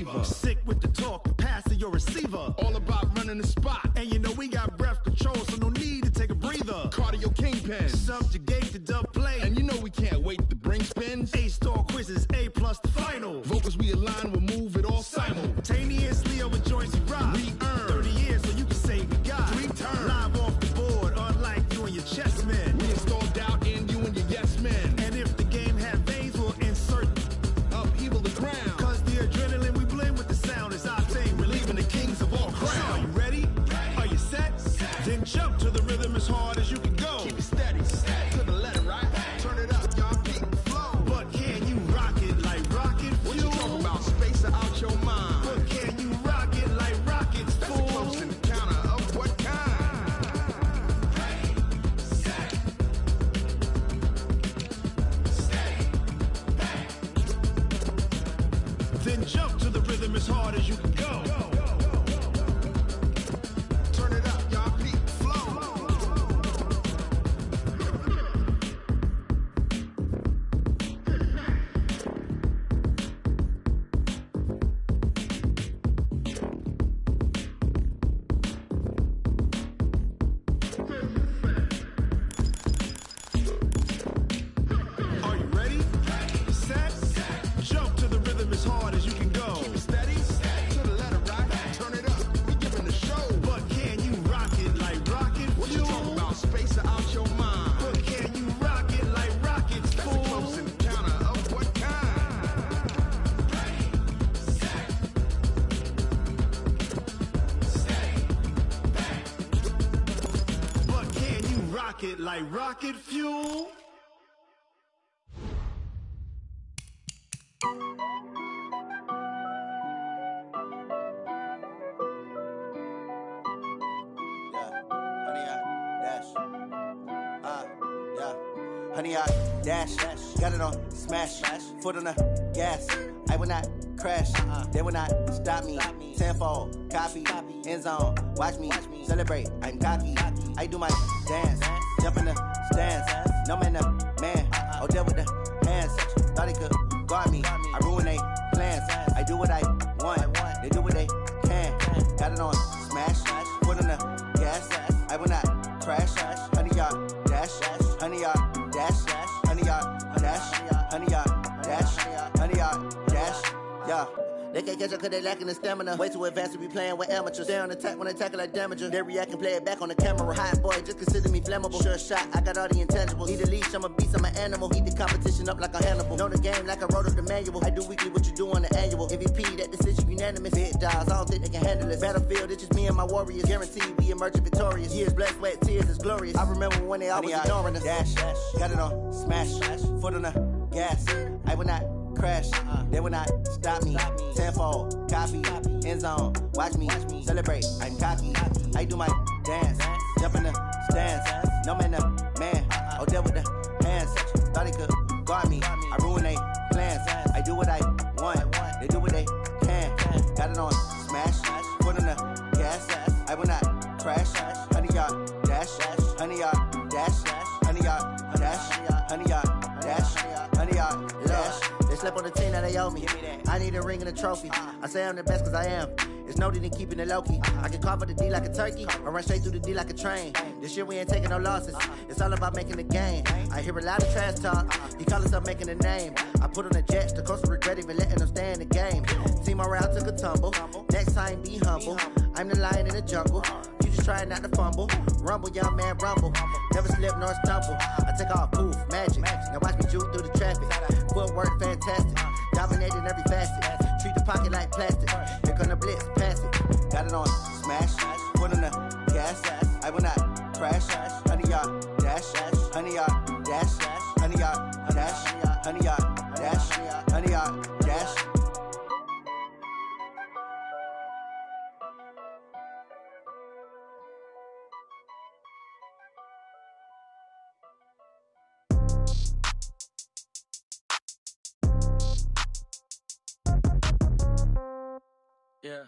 Sick with the talk, the pass to your receiver. All about running the spot. And you know we got breath control, so no need to take a breather. Cardio kingpin. Subjugate the dub play. And you know we can't wait to bring spins. A-star quizzes, A+ the final. Vocals we align, we'll move it all simultaneously over joints we rock. We earn 30 years, so you can say we got 3 turns. Live off the board, unlike you and your chess men. We install doubt in you and your yes men. And if the game had veins, we'll insert upheaval the ground. Cause the adrenaline we blend with the sound is our thing. Relieving the kings of all crowns. So are you ready? Are you set? Then jump to the rhythm as hard as you can go. Keep it steady, to the letter, right? Turn it up, y'all, keep it flow. But can you rock it like rocket fuel? What you talking about? Space or out your mind? But can you rock it like rockets, That's fool? a close encounter of what kind? Then jump to the rhythm as hard as you can go. Turn it up, y'all, keep it flow. Are you ready? Set? Jump to the rhythm as hard as you can go. Keep it steady, to the letter, right? Turn it up, we giving the show. But can you rock it like rocket What you fuel? talking about? Space or out your mind? But can you rock it like rockets, That's a fool? close encounter of what kind? But can you rock it like rocket fuel? Honey, I dash, got it on smash, foot on the gas. I will not crash, they will not stop me. Tenfold, copy, end zone, watch me celebrate. I'm cocky, I do my dance, jump in the stands. No man, the man, oh, deal with the hands. Thought he could guard me, I ruin they plans. I do what I want, they do what they can. Got it on smash, foot on the gas. I will not crash, honey, y'all dash, honey, y'all dash, honey, y'all dash, honey, y'all dash, honey, y'all dash, yeah. They can't catch up cause they lacking the stamina. Way too advanced to be playing with amateurs. Stay on attack when they tackle like damager. They react and play it back on the camera. Hot boy, just consider me flammable. Sure shot, I got all the intangibles. Need a leash, I'm a beast, I'm an animal. Heat the competition up like a Hannibal. Know the game like I wrote up the manual. I do weekly what you do on the annual. MVP, that decision unanimous. Big dogs, I don't think they can handle this. Battlefield, it's just me and my warriors. Guaranteed we emerging victorious. Years, blood, sweat, tears, it's glorious. I remember when they always ignoring us. Dash, got it on smash, foot on the gas. I will not crash, they will not stop me. Tenfold, copy, end zone, watch me celebrate. I'm cocky, I do my dance, jump in the stands. No man, the man, oh, deal with the hands. Thought he could guard me, I ruin they plans. I do what I want, they do what they can. Got it on smash, foot on the gas. I will not crash, honey, y'all dash, honey, y'all dash, honey, y'all dash, honey, y'all dash, honey, y'all dash. They slept on the team that they owe me. I need a ring and a trophy. I say I'm the best cause I am. It's no need in keeping it low-key. I can carve up the D like a turkey or run straight through the D like a train. This year we ain't taking no losses. It's all about making the game. I hear a lot of trash talk. He call himself making a name. I put on the jets. The coach will regret even letting them stay in the game. Team morale took a tumble. Next time be humble. I'm the lion in the jungle. You just trying not to fumble. Rumble, young man, rumble. Never slip nor stumble. I take off, poof, magic. Now watch me juke through the traffic. Footwork fantastic. Dominating every facet. Treat the pocket like plastic. Here come the blitz, pass it. Got it on smash, foot on the gas. I will not crash. Honey, y'all dash, honey, y'all dash, honey, y'all dash, honey, y'all dash, honey, y'all dash. Yeah.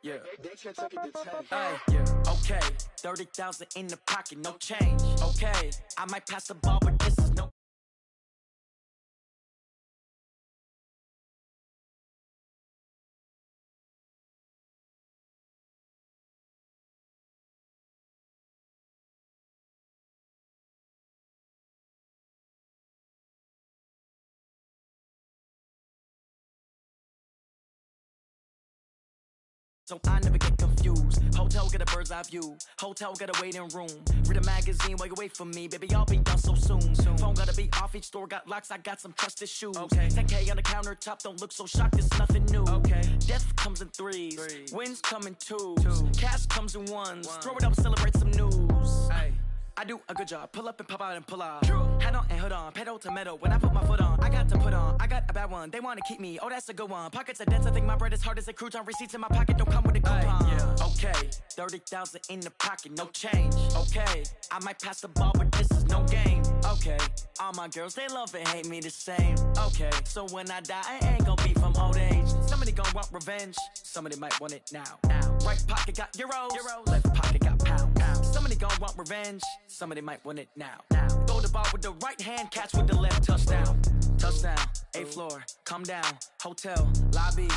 Yeah. They can take it to 10. Hey, yeah. Okay. 30,000 in the pocket, no change. Okay. I might pass the ball, but this is no So I never get confused. Hotel get a bird's eye view. Hotel get a waiting room. Read a magazine while you wait for me. Baby, I'll be done so soon. Phone gotta be off. Each store got locks. I got some trusted shoes. Okay. 10K on the countertop. Don't look so shocked. It's nothing new. Okay. Death comes in threes. Wins come in twos. Cash comes in ones. Throw it up, celebrate some news. Ay. I do a good job. Pull up and pop out and pull out. Head on and hood on. Pedal to metal. When I put my foot on, I got to put on. I got a bad one. They want to keep me. Oh, that's a good one. Pockets are dense. I think my bread is hard as a crouton. Receipts in my pocket don't come with a coupon. Yeah. Okay. 30,000 in the pocket. No change. Okay. I might pass the ball, but this is no game. Okay. All my girls, they love and hate me the same. Okay. So when I die, I ain't gonna be from old age. Somebody gonna want revenge. Somebody might want it now. Right pocket got euros. Left pocket got pounds. Somebody gonna want revenge. Somebody might want it now. Throw the ball with the right hand, catch with the left. Touchdown. Touchdown. 8th floor. Come down. Hotel. Lobby.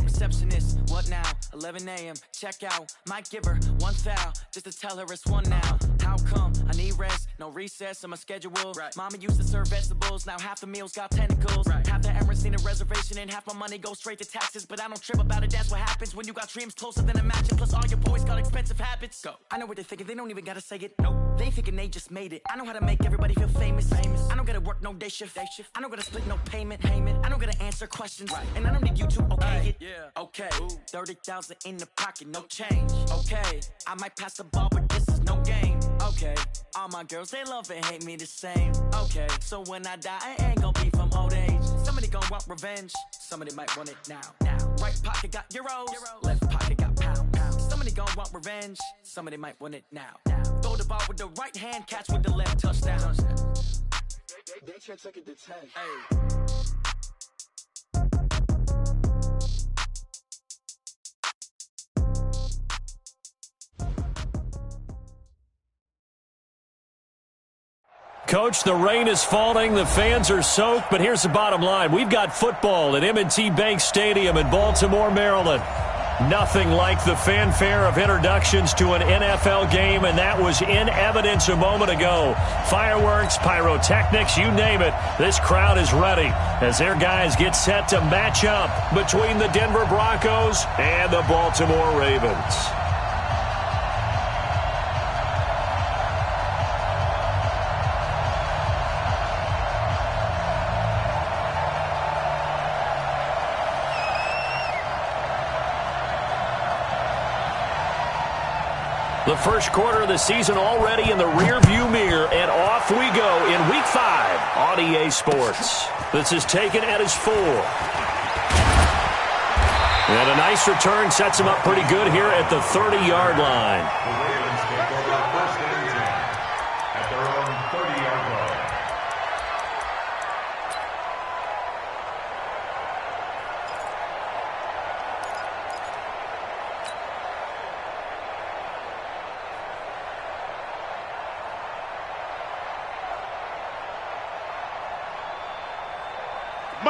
Receptionist. What now? 11 a.m. Check out. Might give her one foul just to tell her it's one now. How come? I need rest. No recess in my schedule. Right. Mama used to serve vegetables. Now half the meals got tentacles. Right. Half the Emirates need a reservation and half my money goes straight to taxes. But I don't trip about it. That's what happens when you got dreams closer than a match. Plus all your boys got expensive habits. Go. I know what they're thinking. They don't even gotta say it. Nope. They thinking they just made it. I know how to make everybody feel famous. I don't gotta work no day shift. I don't gotta split no payment. I don't gotta answer questions. Right. And I don't need you to okay it. Yeah. Okay. 30,000 in the pocket. No change. Okay. I might pass the ball, but this is no game. Okay. All my girls, they love and hate me the same. Okay. So when I die, I ain't gonna be from old age. Somebody gonna want revenge. Somebody might want it now. Right pocket got euros. Left pocket got pounds. Somebody gonna want revenge. Somebody might want it now. Throw the ball with the right hand, catch with the left. Touchdown. They should take it to 10. Hey. Coach, the rain is falling, the fans are soaked, but here's the bottom line. We've got football at M&T Bank Stadium in Baltimore, Maryland. Nothing like the fanfare of introductions to an NFL game, and that was in evidence a moment ago. Fireworks, pyrotechnics, you name it. This crowd is ready as their guys get set to match up between the Denver Broncos and the Baltimore Ravens. The first quarter of the season already in the rearview mirror, and off we go in Week 5 on EA Sports. This is taken at his 4. And a nice return sets him up pretty good here at the 30-yard line. The Ravens take over first and 10 at their own 30-yard line.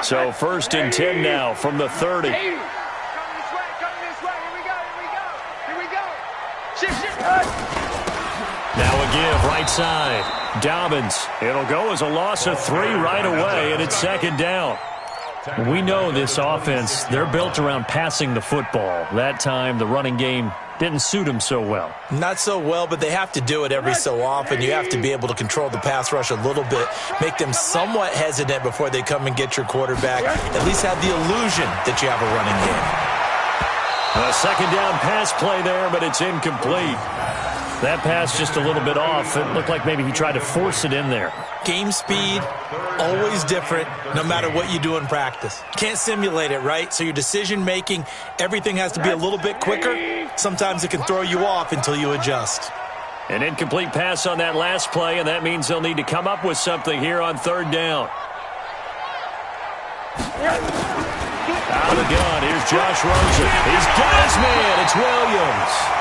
So first and 10 now from the 30. Come this way, here we go. Shift. Now a give, right side. Dobbins. It'll go as a loss of 3 right away, and it's second down. We know this offense, they're built around passing the football. That time, the running game didn't suit them so well. Not so well, but they have to do it every so often. You have to be able to control the pass rush a little bit, make them somewhat hesitant before they come and get your quarterback. At least have the illusion that you have a running game. A second down pass play there, but it's incomplete. That pass just a little bit off. It looked like maybe he tried to force it in there. Game speed, always different, no matter what you do in practice. Can't simulate it, right? So your decision-making, everything has to be a little bit quicker. Sometimes it can throw you off until you adjust. An incomplete pass on that last play, and that means they'll need to come up with something here on third down. Out of the gun, here's Josh Rosen. He's got his man, it's Williams.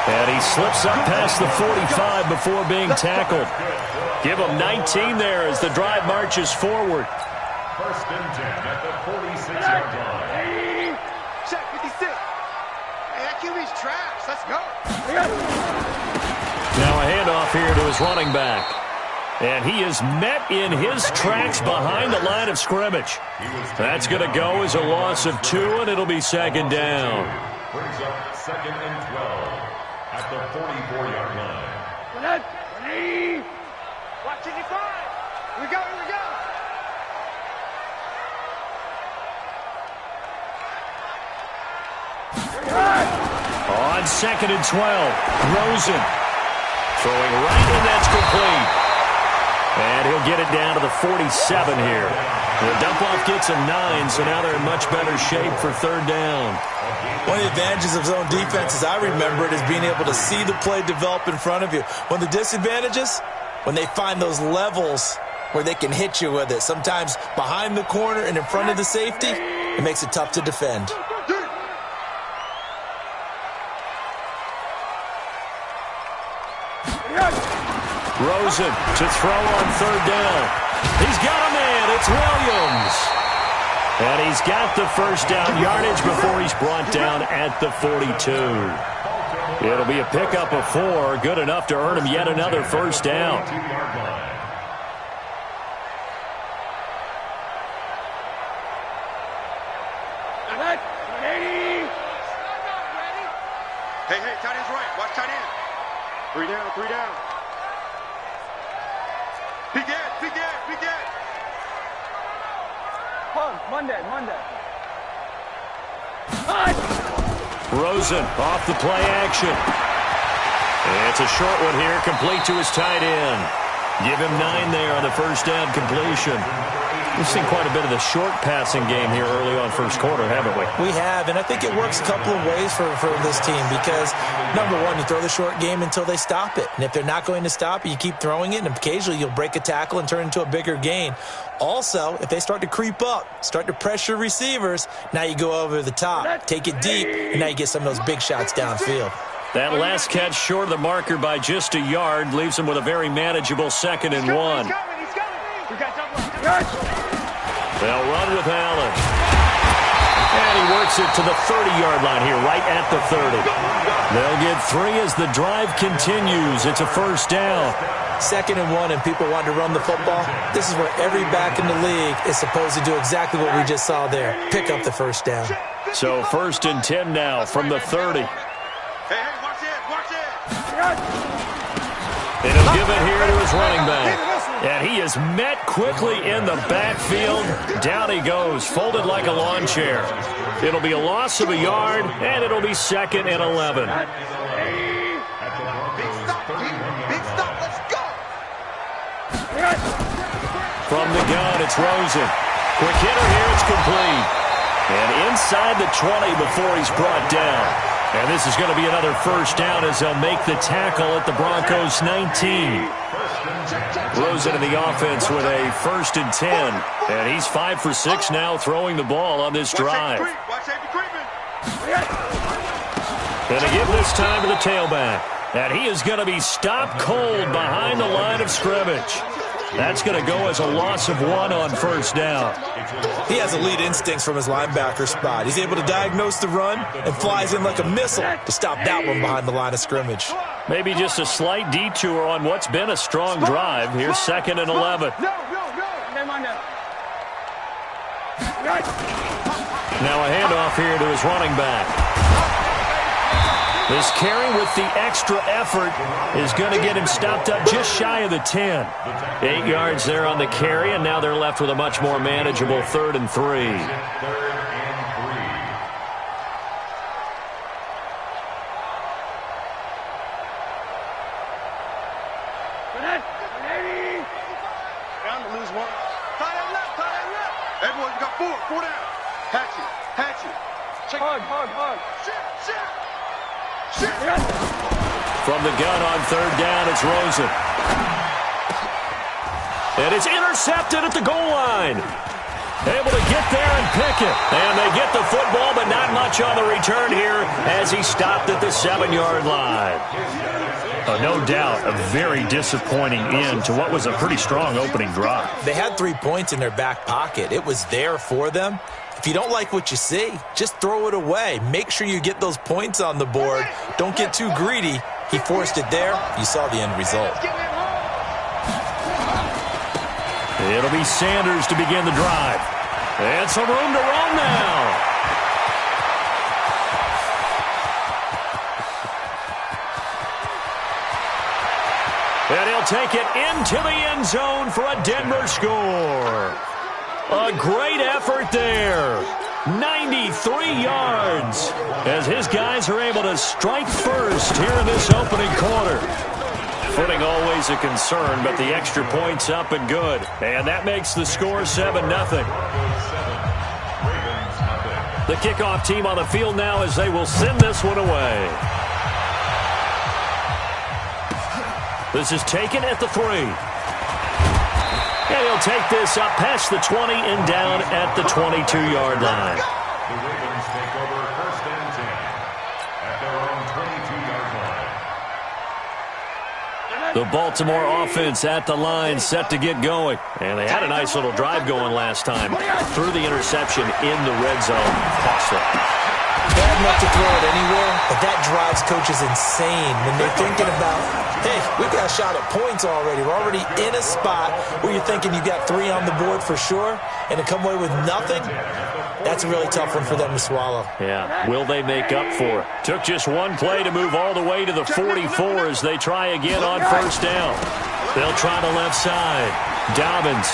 And he slips up past the 45 before being tackled. Give him 19 there as the drive marches forward. First and 10 at the 46-yard line. Check 56. Hey, that QB's trash. Let's go. Now a handoff here to his running back. And he is met in his tracks behind the line of scrimmage. That's going to go as a loss of 2, and it'll be second down. Brings up 2nd and 12 at the 44-yard line. Watch it, 5. Here we go, here we go. On 2nd and 12, Rosen throwing right, and that's complete. And he'll get it down to the 47 here. The dump-off gets him 9, so now they're in much better shape for third down. One of the advantages of zone defense, as I remember it, is being able to see the play develop in front of you. One of the disadvantages, when they find those levels where they can hit you with it, sometimes behind the corner and in front of the safety, it makes it tough to defend. Rosen to throw on third down. He's got a man. It's Williams. And he's got the first down yardage before he's brought down at the 42. It'll be a pickup of 4, good enough to earn him yet another first down. Hey, tight end's right. Watch tight end. 3 down, 3 down. Big Ed. Monday. Rosen off the play action. It's a short one here, complete to his tight end. Give him 9 there on the first down completion. We've seen quite a bit of the short passing game here early on first quarter, haven't we? We have, and I think it works a couple of ways for this team because, number one, you throw the short game until they stop it. And if they're not going to stop it, you keep throwing it, and occasionally you'll break a tackle and turn it into a bigger gain. Also, if they start to creep up, start to pressure receivers, now you go over the top, take it deep, and now you get some of those big shots downfield. That last catch short of the marker by just a yard leaves him with a very manageable 2nd and 1. They'll run with Allen. And he works it to the 30-yard line here, right at the 30. They'll get 3 as the drive continues. It's a first down. 2nd and 1, and people want to run the football. This is where every back in the league is supposed to do exactly what we just saw there. Pick up the first down. So 1st and 10 now from the 30. Hey, watch it. And he'll give it here to his running back. And he is met quickly in the backfield. Down he goes, folded like a lawn chair. It'll be a loss of a yard, and it'll be 2nd and 11. Big stop, let's go. From the gun, it's Rosen. Quick hitter here, it's complete. And inside the 20 before he's brought down. And this is going to be another first down as they'll make the tackle at the Broncos' 19. Rosen in the offense with a 1st and 10. And he's 5 for 6 now throwing the ball on this drive. And they give this time to the tailback. And he is going to be stopped cold behind the line of scrimmage. That's going to go as a loss of 1 on first down. He has elite instincts from his linebacker spot. He's able to diagnose the run and flies in like a missile to stop that one behind the line of scrimmage. Maybe just a slight detour on what's been a strong drive. Here's 2nd and 11. Now a handoff here to his running back. This carry with the extra effort is going to get him stopped up just shy of the 10. 8 yards there on the carry, and now they're left with a much more manageable 3rd and 3. Down to lose 1. Tight end left. Everyone, you got 4 down. Hatchet. Check. Hard. Shit. From the gun on 3rd down, it's Rosen. And it's intercepted at the goal line. Able to get there and pick it. And they get the football, but not much on the return here as he stopped at the 7-yard line. No doubt, a very disappointing end to what was a pretty strong opening drive. They had 3 points in their back pocket. It was there for them. If you don't like what you see, just throw it away. Make sure you get those points on the board. Don't get too greedy. He forced it there. You saw the end result. It'll be Sanders to begin the drive. And some room to roam now. And he'll take it into the end zone for a Denver score. A great effort there. 93 yards as his guys are able to strike first here in this opening quarter. Footing always a concern, but the extra point's up and good. And that makes the score 7-0. The kickoff team on the field now as they will send this one away. This is taken at the 3. And he'll take this up past the 20 and down at the 22-yard line. The Ravens take over 1st and 10 at their own 22-yard line. The Baltimore offense at the line, set to get going. And they had a nice little drive going last time. Threw the interception in the red zone. Costly. Bad enough to throw it anywhere, but that drives coaches insane when they're thinking about, hey, we've got a shot at points already. We're already in a spot where you're thinking you got 3 on the board for sure, and to come away with nothing, that's a really tough one for them to swallow. Yeah, will they make up for it? Took just one play to move all the way to the 44 as they try again on 1st down. They'll try the left side. Dobbins.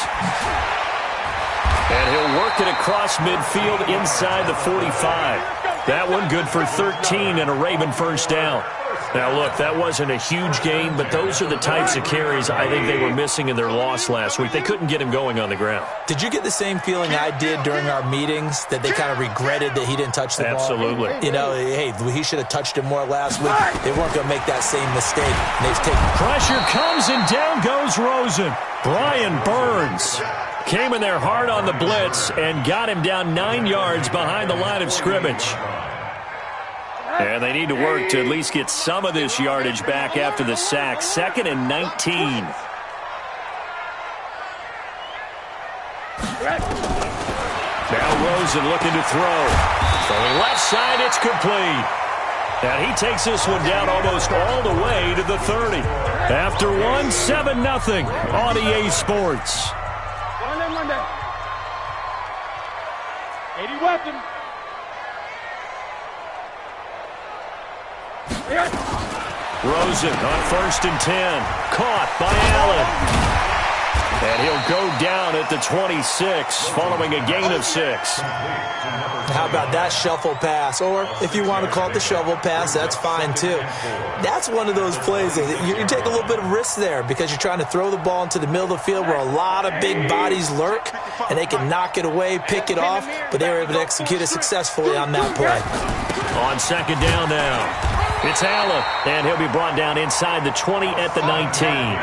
And he'll work it across midfield inside the 45. That one good for 13 and a Raven 1st down. Now, look, that wasn't a huge gain, but those are the types of carries I think they were missing in their loss last week. They couldn't get him going on the ground. Did you get the same feeling I did during our meetings, that they kind of regretted that he didn't touch the ball? Absolutely. You know, hey, he should have touched it more last week. They weren't going to make that same mistake. They've taken pressure comes, and down goes Rosen. Brian Burns came in there hard on the blitz and got him down 9 yards behind the line of scrimmage. And they need to work to at least get some of this yardage back after the sack. 2nd and 19. Now Rosen looking to throw. Throwing left side, it's complete. And he takes this one down almost all the way to the 30. After one, 7-0 on EA Sports. Monday. 80 weapon. Rosen on 1st and 10. Caught by Allen. And he'll go down at the 26 following a gain of 6. How about that shuffle pass? Or if you want to call it the shovel pass, that's fine too. That's one of those plays that you take a little bit of risk there because you're trying to throw the ball into the middle of the field where a lot of big bodies lurk, and they can knock it away, pick it off, but they were able to execute it successfully on that play. On 2nd down now, it's Allen, and he'll be brought down inside the 20 at the 19.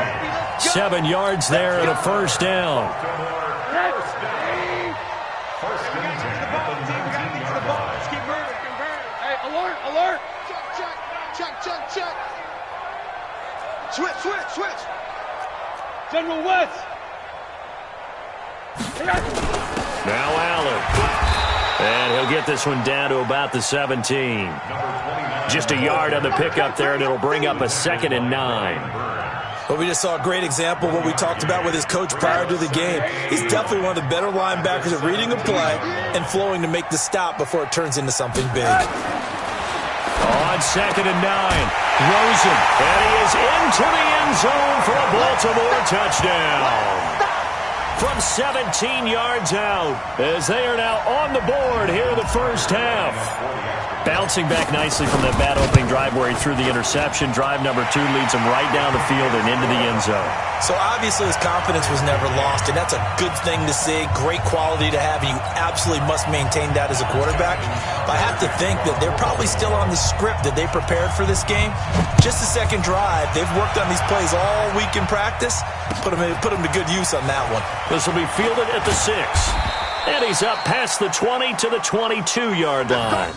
7 yards there and a 1st down. Alert! Check. Switch. General West. Now Allen. And he'll get this one down to about the 17. Just a yard on the pickup there, and it'll bring up a 2nd and 9. But we just saw a great example of what we talked about with his coach prior to the game. He's definitely one of the better linebackers at reading a play and flowing to make the stop before it turns into something big. On 2nd and 9, Rosen, and he is into the end zone for a Baltimore touchdown. From 17 yards out, as they are now on the board here in the 1st half. Bouncing back nicely from that bad opening drive where he threw the interception. Drive number 2 leads him right down the field and into the end zone. So obviously his confidence was never lost, and that's a good thing to see. Great quality to have, and you absolutely must maintain that as a quarterback. But I have to think that they're probably still on the script that they prepared for this game. Just the 2nd drive. They've worked on these plays all week in practice. Put them to good use on that one. This will be fielded at the 6. And he's up past the 20 to the 22-yard line.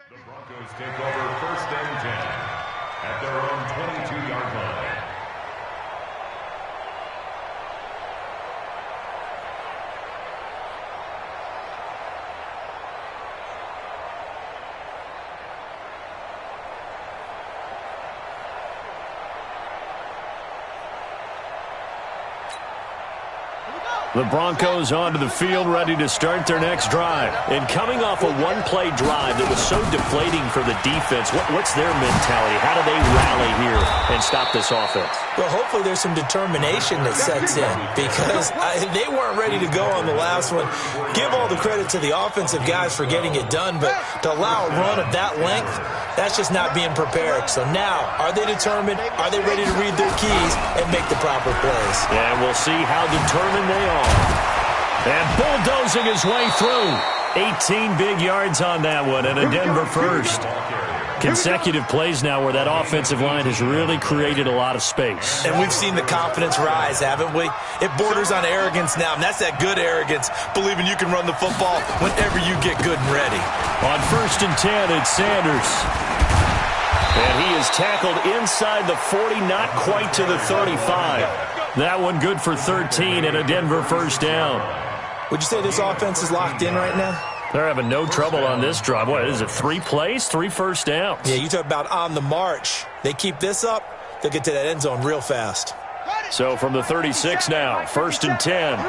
The Broncos take over 1st and 10 at their own 22-yard line. The Broncos onto the field, ready to start their next drive. And coming off a one-play drive that was so deflating for the defense, what's their mentality? How do they rally here and stop this offense? Well, hopefully there's some determination that sets in because they weren't ready to go on the last one. Give all the credit to the offensive guys for getting it done, but to allow a run of that length, that's just not being prepared. So now, are they determined? Are they ready to read their keys and make the proper plays? And we'll see how determined they are. And bulldozing his way through. 18 big yards on that one, and a Denver first. Consecutive plays now where that offensive line has really created a lot of space. And we've seen the confidence rise, haven't we? It borders on arrogance now, and that's that good arrogance, believing you can run the football whenever you get good and ready. On 1st and 10, it's Sanders. And he is tackled inside the 40, not quite to the 35. That one good for 13 and a Denver first down. Would you say this offense is locked in right now? They're having no trouble on this drive. What is it, 3 plays, 3 first downs? Yeah, you talk about on the march. They keep this up, they'll get to that end zone real fast. So from the 36 now, 1st and 10.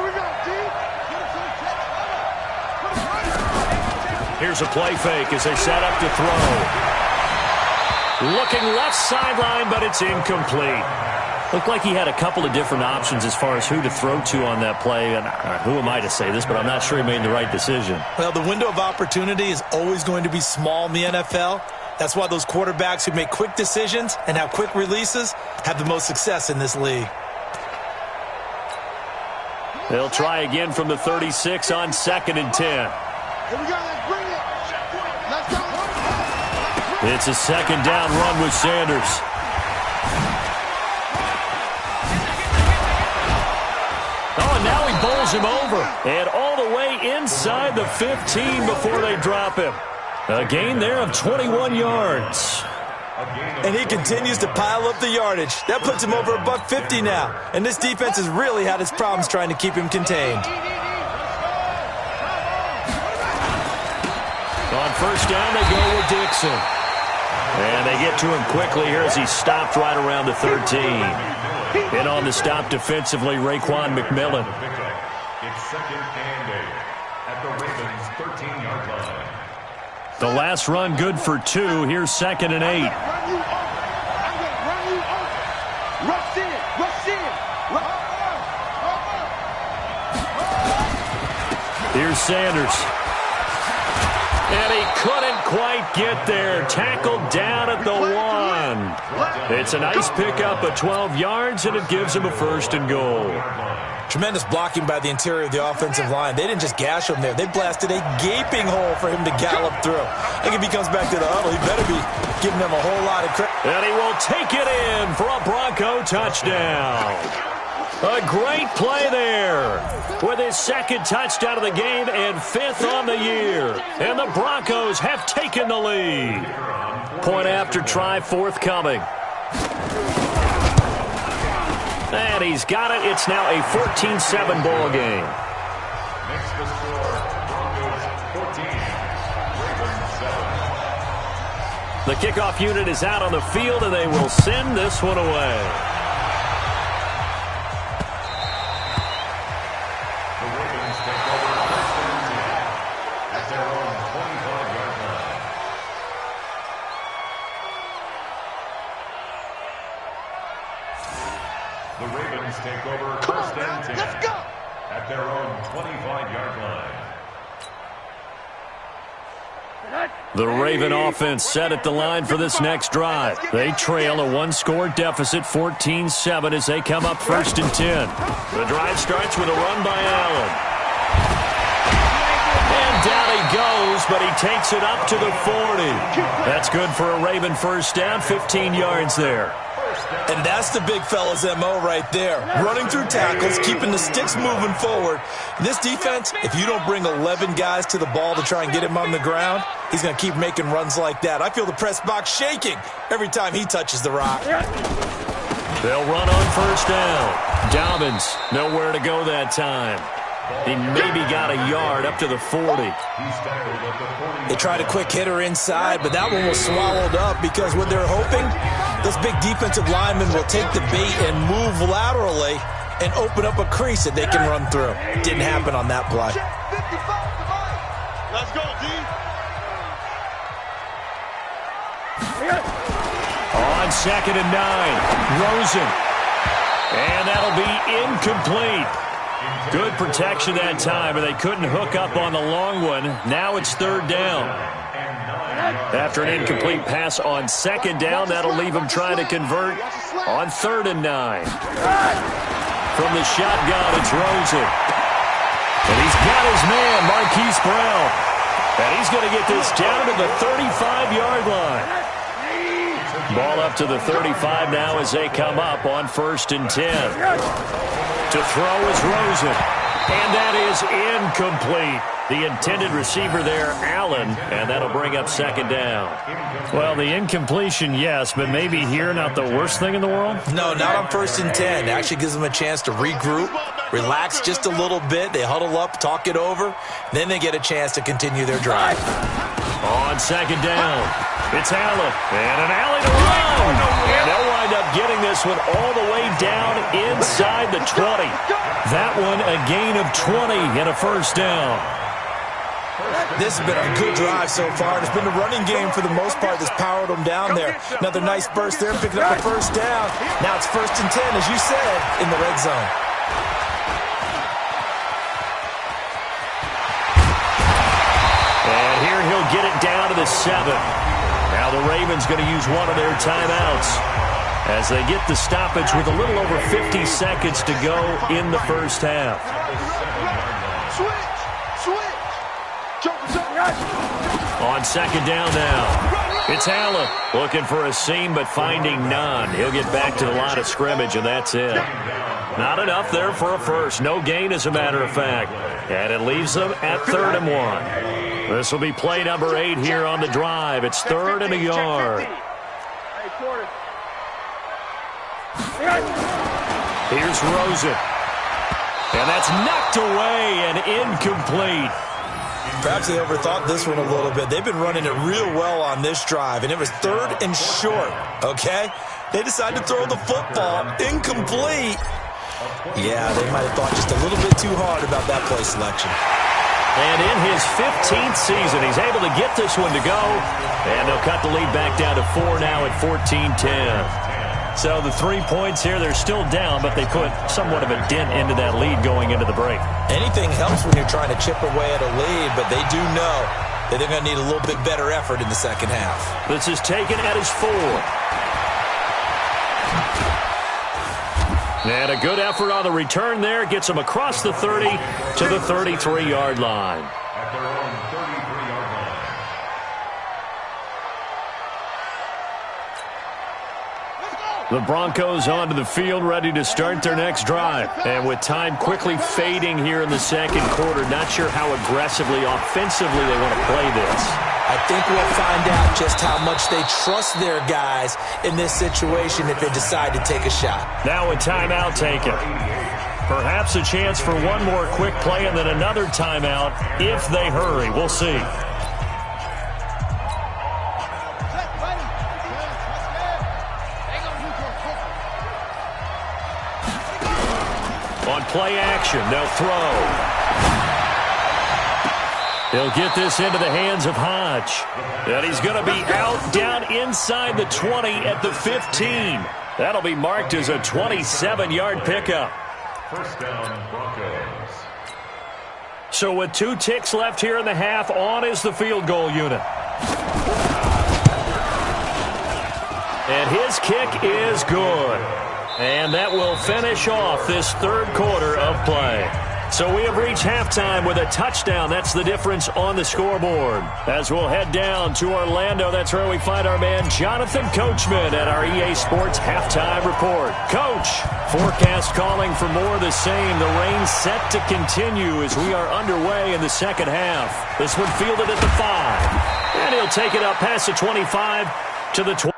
Here's a play fake as they set up to throw. Looking left sideline, but it's incomplete. Looked like he had a couple of different options as far as who to throw to on that play. And who am I to say this, but I'm not sure he made the right decision. Well, the window of opportunity is always going to be small in the NFL. That's why those quarterbacks who make quick decisions and have quick releases have the most success in this league. They'll try again from the 36 on 2nd and 10. Here we go, let's bring it. Let's go. It's a 2nd down run with Sanders. Oh, and now he bowls him over. And all the way inside the 15 before they drop him. A gain there of 21 yards. And he continues to pile up the yardage. That puts him over $150 now. And this defense has really had its problems trying to keep him contained. On 1st down, they go with Dixon. And they get to him quickly here as he stopped right around the 13. And on the stop defensively, Raekwon McMillan. It's 2nd and 8 at the Ravens' 13-yard line. The last run good for 2. Here's 2nd and 8. Run you over. I'm going to run you over. Rush in. Rush in. Here's Sanders. And he couldn't quite get there. Tackled down at the 1. It's a nice pickup of 12 yards, and it gives him a 1st and goal. Tremendous blocking by the interior of the offensive line. They didn't just gash him there. They blasted a gaping hole for him to gallop through. I think if he comes back to the huddle, he better be giving them a whole lot of credit. And he will take it in for a Bronco touchdown. A great play there with his 2nd touchdown of the game and 5th on the year. And the Broncos have taken the lead. Point after try forthcoming. And he's got it. It's now a 14-7 ball game. Makes the score Broncos 14, Ravens 7. The kickoff unit is out on the field, and they will send this one away. The Ravens take over 1st and 10 at their own 25-yard line. The Ravens take over 1st and 10 Let's go. at their own 25-yard line. The Raven offense set at the line for this next drive. They trail a 1-score deficit, 14-7, as they come up 1st and 10. The drive starts with a run by Allen. And down he goes, but he takes it up to the 40. That's good for a Raven first down, 15 yards there. And that's the big fella's MO right there. Running through tackles, keeping the sticks moving forward. This defense, if you don't bring 11 guys to the ball to try and get him on the ground, he's going to keep making runs like that. I feel the press box shaking every time he touches the rock. They'll run on first down. Dobbins, nowhere to go that time. He maybe got a yard up to the 40. They tried a quick hitter inside, but that one was swallowed up because what they're hoping, those big defensive linemen will take the bait and move laterally and open up a crease that they can run through. Didn't happen on that play. Let's go, D. On 2nd and 9, Rosen. And that'll be incomplete. Good protection that time, but they couldn't hook up on the long one. Now it's 3rd down. After an incomplete pass on 2nd down, that'll leave them trying to convert on 3rd and 9. From the shotgun, it's Rosen. And he's got his man, Marquise Brown. And he's going to get this down to the 35-yard line. Ball up to the 35 now as they come up on 1st and 10. To throw is Rosen. And that is incomplete. The intended receiver there, Allen, and that'll bring up 2nd down. Well, the incompletion, yes, but maybe here not the worst thing in the world? No, not on 1st and 10. It actually gives them a chance to regroup, relax just a little bit. They huddle up, talk it over, then they get a chance to continue their drive. On 2nd down, it's Allen, and an alley to run. And they'll wind up getting this one all the way down inside the 20. That one a gain of 20 and a 1st down. This has been a good drive so far. It's been the running game for the most part that's powered them down there. Another nice burst there, picking up the 1st down. Now it's 1st and 10, as you said, in the red zone. And here he'll get it down to the 7. Now the Ravens going to use one of their timeouts as they get the stoppage with a little over 50 seconds to go in the 1st half. Switch. On 2nd down now, it's Allen looking for a seam but finding none. He'll get back to the line of scrimmage, and that's it. Not enough there for a first. No gain, as a matter of fact. And it leaves them at 3rd and 1. This will be play number 8 here on the drive. It's 3rd and a yard. Here's Rosen. And that's knocked away and incomplete. Perhaps they overthought this one a little bit. They've been running it real well on this drive, and it was 3rd and short, okay? They decided to throw the football incomplete. Yeah, they might have thought just a little bit too hard about that play selection. And in his 15th season, he's able to get this one to go, and they'll cut the lead back down to 4 now at 14-10. So the 3 points here, they're still down, but they put somewhat of a dent into that lead going into the break. Anything helps when you're trying to chip away at a lead, but they do know that they're going to need a little bit better effort in the second half. This is taken at his 4. And a good effort on the return there gets them across the 30 to the 33-yard line. At their own 33-yard line. The Broncos onto the field, ready to start their next drive. And with time quickly fading here in the second quarter, not sure how aggressively, offensively they want to play this. I think we'll find out just how much they trust their guys in this situation if they decide to take a shot. Now a timeout taken. Perhaps a chance for one more quick play and then another timeout if they hurry. We'll see. On play action, they'll throw. He'll get this into the hands of Hodge. And he's going to be out down inside the 20 at the 15. That'll be marked as a 27-yard pickup. First down, Broncos. So with 2 ticks left here in the half, on is the field goal unit. And his kick is good. And that will finish off this third quarter of play. So we have reached halftime with a touchdown. That's the difference on the scoreboard. As we'll head down to Orlando, that's where we find our man Jonathan Coachman at our EA Sports Halftime Report. Coach, forecast calling for more of the same. The rain set to continue as we are underway in the second half. This one fielded at the 5. And he'll take it up past the 25 to the 20.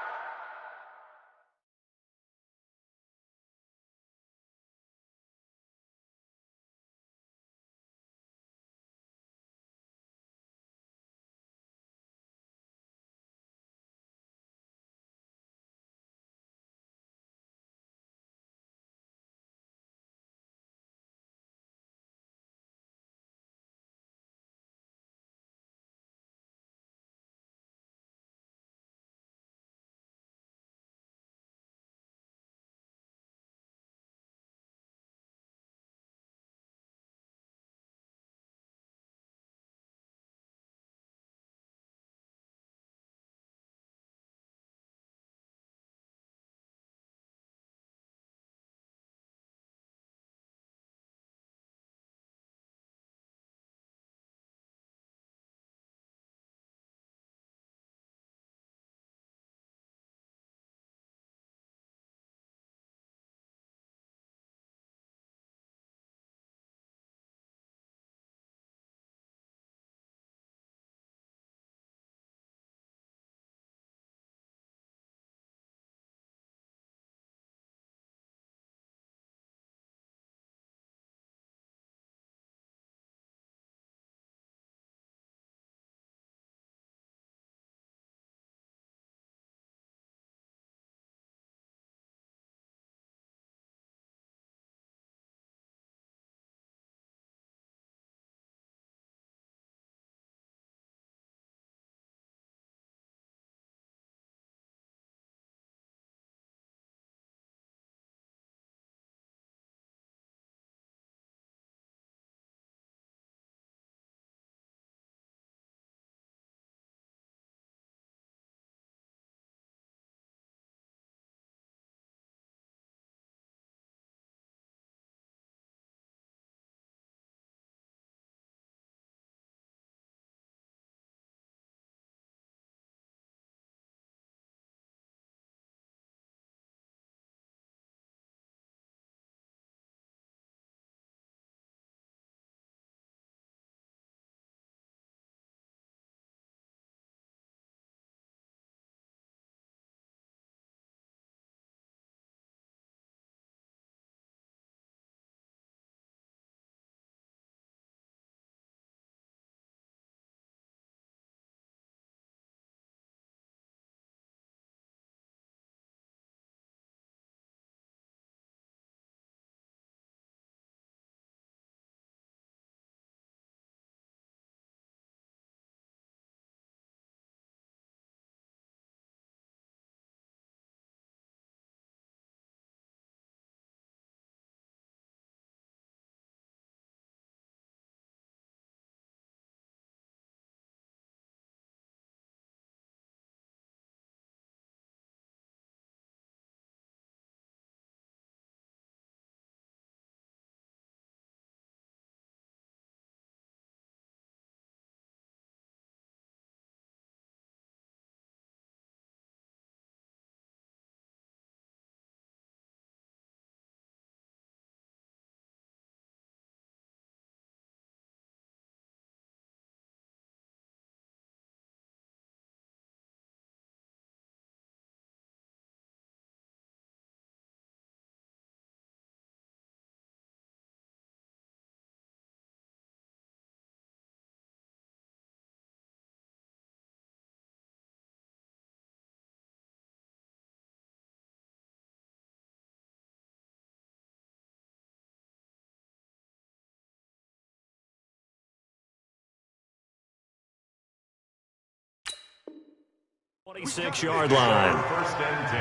Twenty-six-yard line. First and 10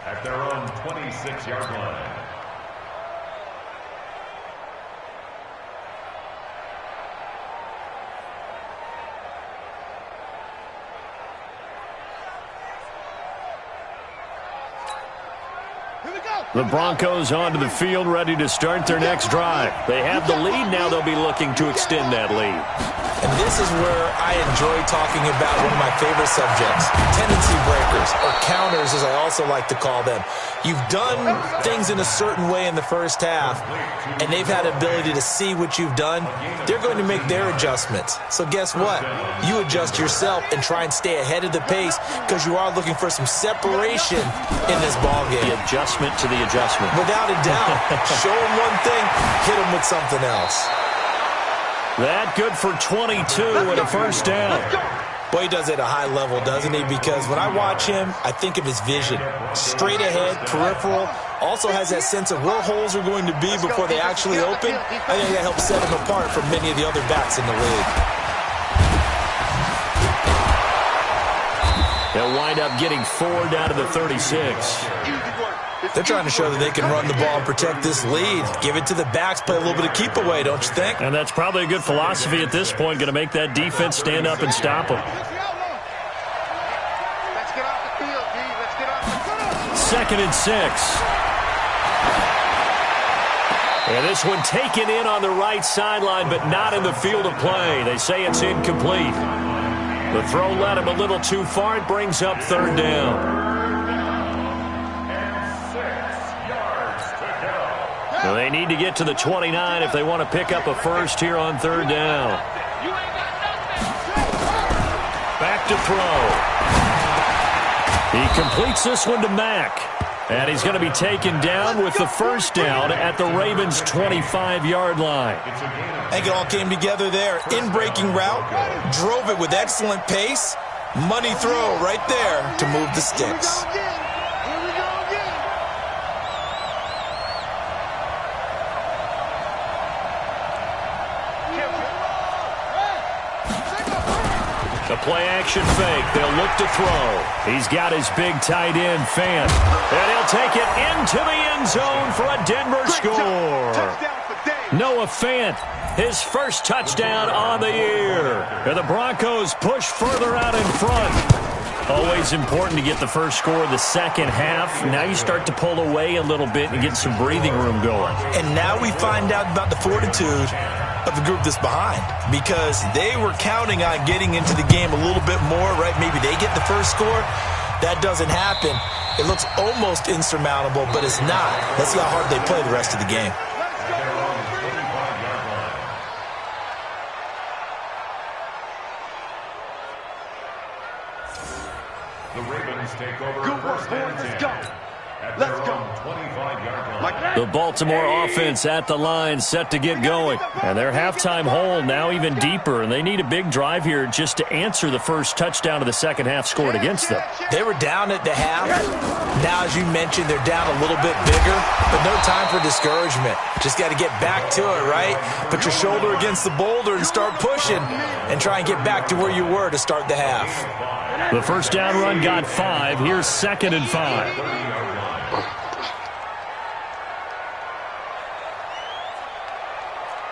at their own 26-yard line. Here we The Broncos onto the field, ready to start their next drive. They have the lead. Now they'll be looking to extend that lead. And this is where I enjoy talking about one of my favorite subjects, tendency breakers, or counters as I also like to call them. You've done things in a certain way in the first half, and they've had the ability to see what you've done. They're going to make their adjustments. So guess what? You adjust yourself and try and stay ahead of the pace because you are looking for some separation in this ballgame. The adjustment to the adjustment. Without a doubt. Show them one thing, hit them with something else. That good for 22 and a first down. Boy, he does it at a high level, doesn't he? Because when I watch him, I think of his vision. Straight ahead, peripheral. Also has that sense of where holes are going to be before they actually open. I think that helps set him apart from many of the other backs in the league. They'll wind up getting 4 down to the 36. They're trying to show that they can run the ball and protect this lead. Give it to the backs, play a little bit of keep away, don't you think? And that's probably a good philosophy at this point, going to make that defense stand up and stop them. Let's get off the field, D. Let's get off the field. 2nd and 6. And this one taken in on the right sideline, but not in the field of play. They say it's incomplete. The throw led him a little too far. It brings up 3rd down. So they need to get to the 29 if they want to pick up a first here on 3rd down. Back to throw. He completes this one to Mack. And he's going to be taken down with the first down at the Ravens' 25-yard line. I think it all came together there. In-breaking route, drove it with excellent pace. Money throw right there to move the sticks. The play-action fake. They'll look to throw. He's got his big tight end, Fant. And he'll take it into the end zone for a Denver score. Noah Fant, his first touchdown on the year. And the Broncos push further out in front. Always important to get the first score of the second half. Now you start to pull away a little bit and get some breathing room going. And now we find out about the fortitude of the group that's behind, because they were counting on getting into the game a little bit more, right? Maybe they get the first score. That doesn't happen. It looks almost insurmountable, but it's not. Let's see how hard they play the rest of the game. The Ravens take over first and 10. Let's go. 25-yard line. The Baltimore offense at the line, set to get going. And their halftime hole now even deeper, and they need a big drive here just to answer the first touchdown of the second half scored against them. They were down at the half. Now, as you mentioned, they're down a little bit bigger, but no time for discouragement. Just got to get back to it, right? Put your shoulder against the boulder and start pushing and try and get back to where you were to start the half. The first down run got 5. Here's 2nd and 5.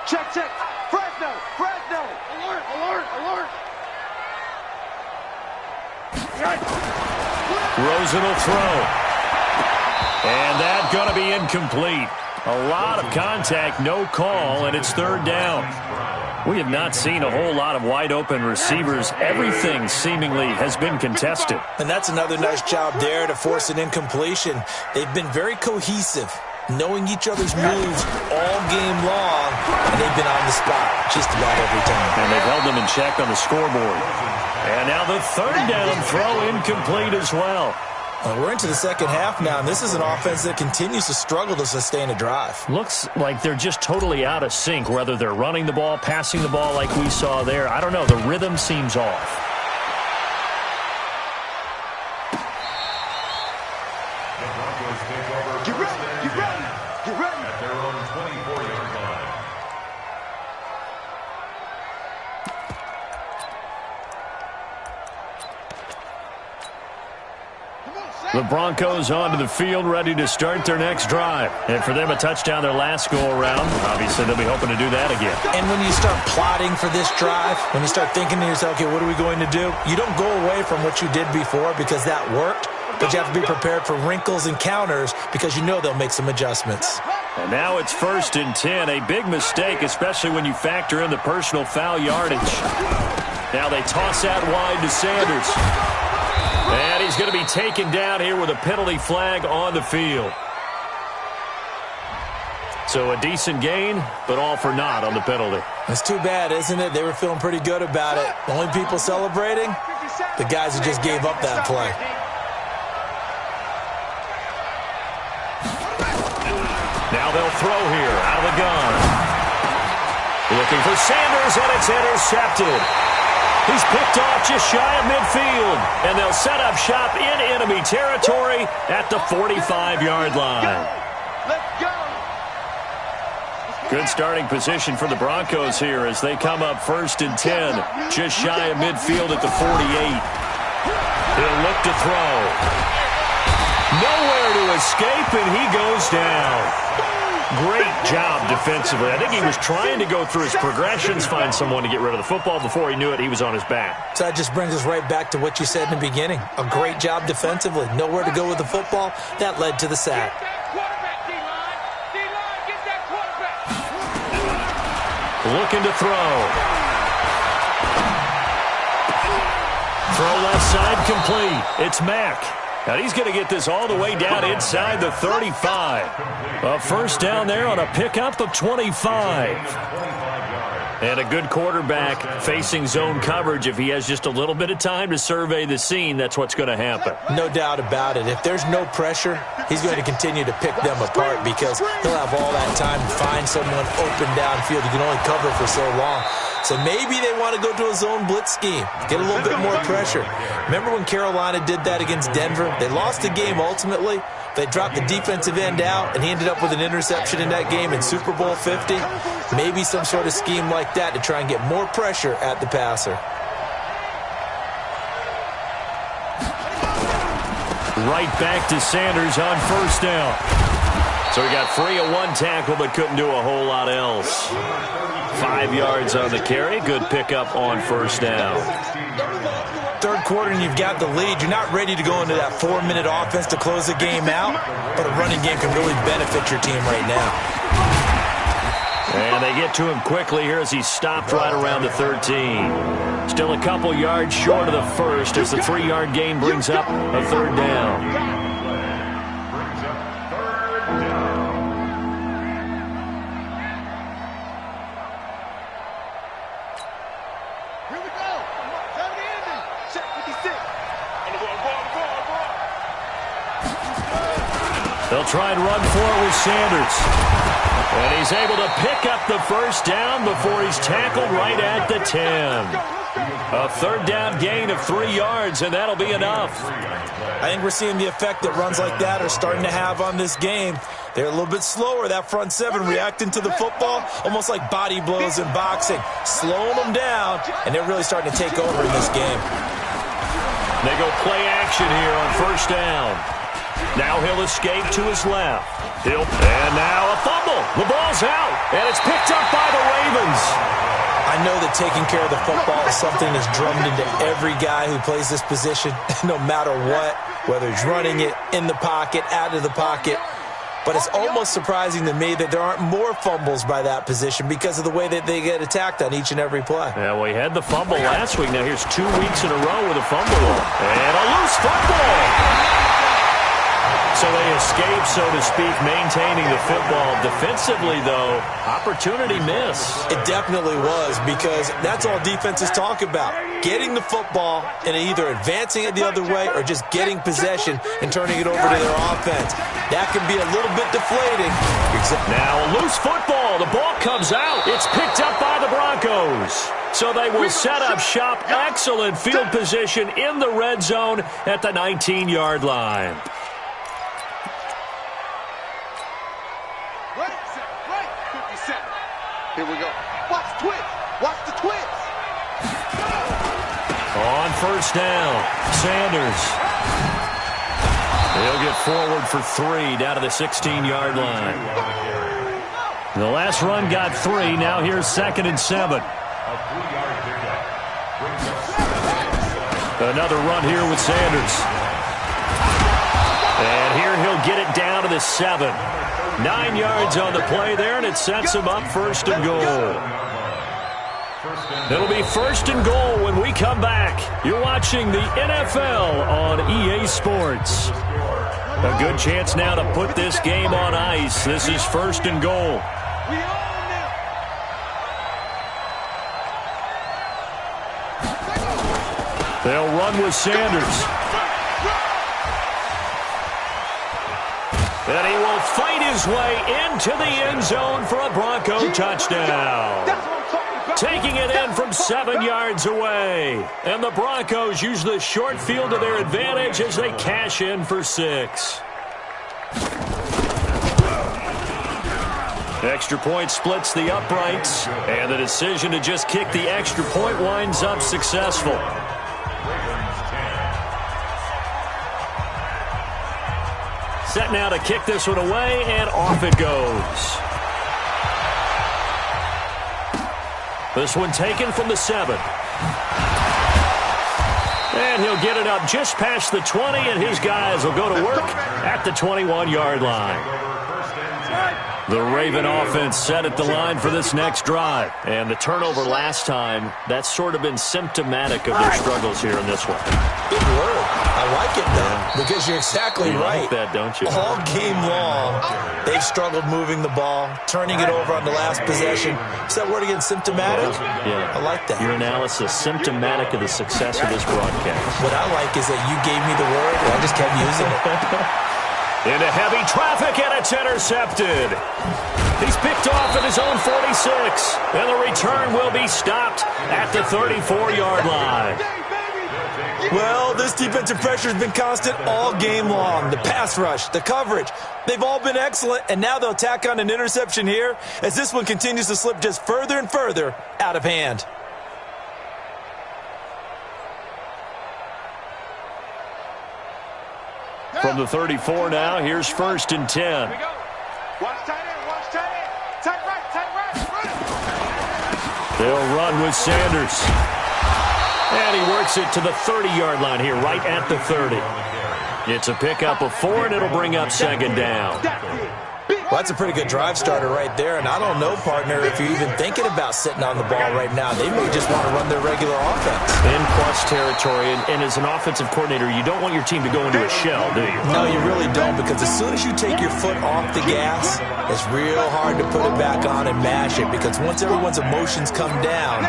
Check, check. Fresno, Fresno. Alert, alert, alert. Rosen will throw. And that's going to be incomplete. A lot of contact, no call, and it's 3rd down. We have not seen a whole lot of wide-open receivers. Everything seemingly has been contested. And that's another nice job there to force an incompletion. They've been very cohesive, knowing each other's moves all game long, and they've been on the spot just about every time. And they've held them in check on the scoreboard. And now the 3rd down throw incomplete as well. We're into the second half now, and this is an offense that continues to struggle to sustain a drive. Looks like they're just totally out of sync, whether they're running the ball, passing the ball like we saw there. I don't know. The rhythm seems off. The Broncos take over first and 10 at their own 24-yard line. The Broncos onto the field, ready to start their next drive. And for them, a touchdown their last go-around. Obviously, they'll be hoping to do that again. And when you start plotting for this drive, when you start thinking to yourself, okay, what are we going to do? You don't go away from what you did before because that worked. but you have to be prepared for wrinkles and counters because you know they'll make some adjustments. And now it's 1st and 10. A big mistake, especially when you factor in the personal foul yardage. Now they toss out wide to Sanders. And he's going to be taken down here with a penalty flag on the field. So a decent gain, but all for naught on the penalty. It's too bad, isn't it? They were feeling pretty good about it. The only people celebrating, the guys who just gave up that play. Now they'll throw here out of the gun. Looking for Sanders, and it's intercepted. He's picked off just shy of midfield, and they'll set up shop in enemy territory at the 45-yard line. Let's go. Good starting position for the Broncos here as they come up 1st and 10, just shy of midfield at the 48. He'll look to throw. Nowhere to escape, and he goes down. Great job defensively. I think he was trying to go through his progressions, find someone to get rid of the football. Before he knew it, he was on his back. So that just brings us right back to what you said in the beginning. A great job defensively. Nowhere to go with the football. That led to the sack. Looking to throw. Throw left side complete. It's Mack. Now he's going to get this all the way down inside the 35. A first down there on a pickup of 25. And a good quarterback facing zone coverage. If he has just a little bit of time to survey the scene, that's what's going to happen. No doubt about it. If there's no pressure, he's going to continue to pick them apart because he'll have all that time to find someone open downfield. You can only cover for so long. So maybe they want to go to a zone blitz scheme, get a little bit more pressure. Remember when Carolina did that against Denver? They lost the game ultimately. They dropped the defensive end out, and he ended up with an interception in that game in Super Bowl 50. Maybe some sort of scheme like that to try and get more pressure at the passer. Right back to Sanders on first down. So he got free of one tackle but couldn't do a whole lot else. 5 yards on the carry. Good pickup on first down. Third quarter and you've got the lead. You're not ready to go into that 4-minute offense to close the game out, but a running game can really benefit your team right now. And they get to him quickly here as he's stopped right around the 13. Still a couple yards short of the first as the 3-yard gain brings up a third down. They'll try and run for it with Sanders. And he's able to pick up the first down before he's tackled right at the 10. A third down gain of 3 yards, and that'll be enough. I think we're seeing the effect that runs like that are starting to have on this game. They're a little bit slower, that front seven, reacting to the football, almost like body blows in boxing, slowing them down, and they're really starting to take over in this game. They go play action here on first down. Now he'll escape to his left. And now a fumble. The ball's out, and it's picked up by the Ravens. I know that taking care of the football is something that's drummed into every guy who plays this position, no matter what, whether he's running it, in the pocket, out of the pocket. But it's almost surprising to me that there aren't more fumbles by that position because of the way that they get attacked on each and every play. Yeah, we had the fumble last week. Now here's 2 weeks in a row with a fumble. And a loose football. So they escape, so to speak, maintaining the football. Defensively, though, opportunity miss. It definitely was because that's all defenses talk about. Getting the football and either advancing it the other way or just getting possession and turning it over to their offense. That can be a little bit deflating. Now a loose football. The ball comes out. It's picked up by the Broncos. So they will set up shop. Excellent field position in the red zone at the 19-yard line. Here we go. Watch the twist. Watch the twist. On first down, Sanders. He'll get forward for 3 down to the 16-yard line. The last run got 3. Now here's 2nd and 7. Another run here with Sanders. And here he'll get it down to the 7. 9 yards on the play there, and it sets him up first and goal. It'll be first and goal when we come back. You're watching the NFL on EA Sports. A good chance now to put this game on ice. This is first and goal. They'll run with Sanders. And he will fight his way into the end zone for a Bronco touchdown. Taking it in from 7 yards away. And the Broncos use the short field to their advantage as they cash in for 6. Extra point splits the uprights. And the decision to just kick the extra point winds up successful. Set now to kick this one away, and off it goes. This one taken from the 7. And he'll get it up just past the 20, and his guys will go to work at the 21-yard line. The Raven offense set at the line for this next drive. And the turnover last time, that's sort of been symptomatic of their struggles here in this one. Good word. I like it, though, because you're exactly right. You like that, don't you? All game long, they've struggled moving the ball, turning it over on the last possession. Is that word again, symptomatic? Yeah. I like that. Your analysis, symptomatic of the success of this broadcast. What I like is that you gave me the word, and I just kept using it. Into heavy traffic, and it's intercepted. He's picked off at his own 46, and the return will be stopped at the 34-yard line. Well, this defensive pressure has been constant all game long. The pass rush, the coverage, they've all been excellent, and now they'll tack on an interception here as this one continues to slip just further and further out of hand. From the 34 now, here's first and 10. Here we go. Watch tight end, watch tight end. Tight right, run. They'll run with Sanders. And he works it to the 30-yard line here, right at the 30. It's a pickup of 4, and it'll bring up second down. Well, that's a pretty good drive starter right there, and I don't know, partner, if you're even thinking about sitting on the ball right now. They may just want to run their regular offense. In plus territory, and as an offensive coordinator, you don't want your team to go into a shell, do you? No, you really don't, because as soon as you take your foot off the gas, it's real hard to put it back on and mash it, because once everyone's emotions come down,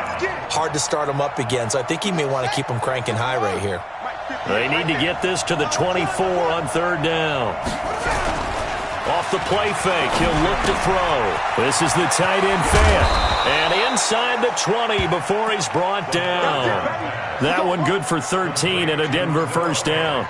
hard to start them up again. So I think he may want to keep them cranking high right here. They need to get this to the 24 on third down. Off the play fake, he'll look to throw. This is the tight end fan. And inside the 20 before he's brought down. That one good for 13 and a Denver first down.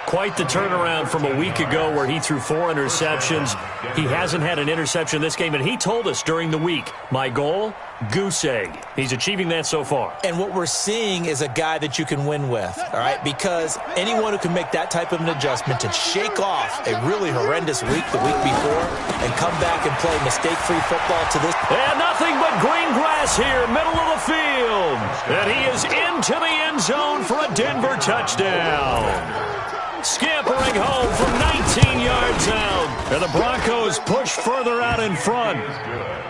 Quite the turnaround from a week ago where he threw 4 interceptions. He hasn't had an interception this game, and he told us during the week, my goal, goose egg. He's achieving that so far. And what we're seeing is a guy that you can win with, all right? Because anyone who can make that type of an adjustment to shake off a really horrendous week the week before and come back and play mistake-free football to this. And nothing but green grass here, middle of the field. And he is into the end zone for a Denver touchdown. Scampering home from 19 yards out. And the Broncos push further out in front.